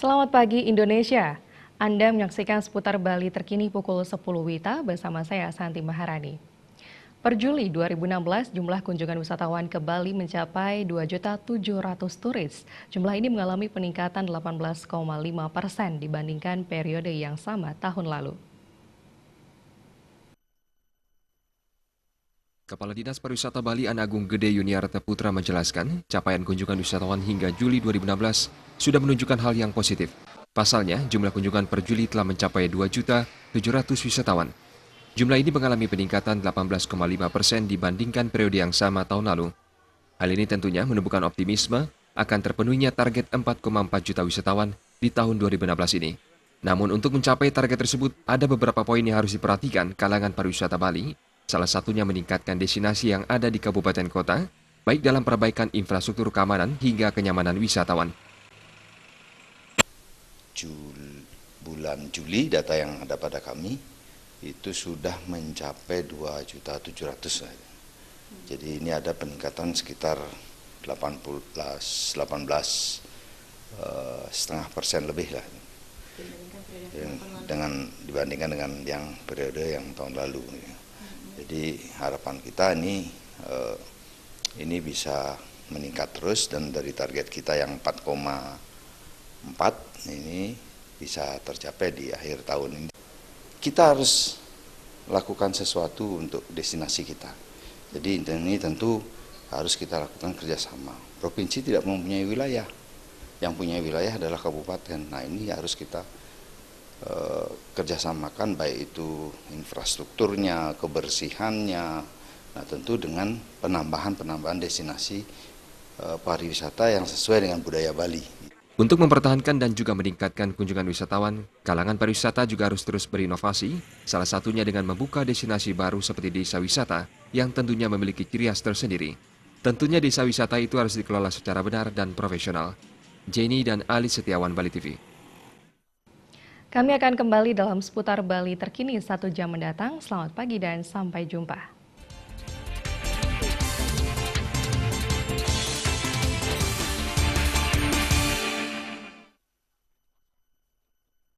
Selamat pagi Indonesia. Anda menyaksikan seputar Bali terkini pukul 10 WITA bersama saya Santi Maharani. Per Juli 2016, jumlah kunjungan wisatawan ke Bali mencapai 2.700.000 turis. Jumlah ini mengalami peningkatan 18,5% dibandingkan periode yang sama tahun lalu. Kepala Dinas Pariwisata Bali An Agung Gede Yuniarta Putra menjelaskan, capaian kunjungan wisatawan hingga Juli 2016 sudah menunjukkan hal yang positif. Pasalnya, jumlah kunjungan per Juli telah mencapai 2.700.000 wisatawan. Jumlah ini mengalami peningkatan 18,5% dibandingkan periode yang sama tahun lalu. Hal ini tentunya menumbuhkan optimisme akan terpenuhinya target 4,4 juta wisatawan di tahun 2016 ini. Namun untuk mencapai target tersebut, ada beberapa poin yang harus diperhatikan kalangan pariwisata Bali. Salah satunya meningkatkan destinasi yang ada di kabupaten kota, baik dalam perbaikan infrastruktur keamanan hingga kenyamanan wisatawan. Bulan Juli data yang ada pada kami itu sudah mencapai 2.700.000. Jadi ini ada peningkatan sekitar 18,5% lebih lah. Dibandingkan dengan yang periode yang tahun lalu. Jadi harapan kita ini bisa meningkat terus dan dari target kita yang 4,4 ini bisa tercapai di akhir tahun ini. Kita harus lakukan sesuatu untuk destinasi kita. Jadi ini tentu harus kita lakukan kerjasama. Provinsi tidak mempunyai wilayah, yang punya wilayah adalah kabupaten. Nah ini harus kita kerjasamakan, baik itu infrastrukturnya, kebersihannya, nah tentu dengan penambahan destinasi pariwisata yang sesuai dengan budaya Bali. Untuk mempertahankan dan juga meningkatkan kunjungan wisatawan, kalangan pariwisata juga harus terus berinovasi, salah satunya dengan membuka destinasi baru seperti desa wisata yang tentunya memiliki ciri khas tersendiri. Tentunya desa wisata itu harus dikelola secara benar dan profesional. Jenny dan Ali Setiawan, Bali TV. Kami akan kembali dalam seputar Bali terkini 1 jam mendatang. Selamat pagi dan sampai jumpa.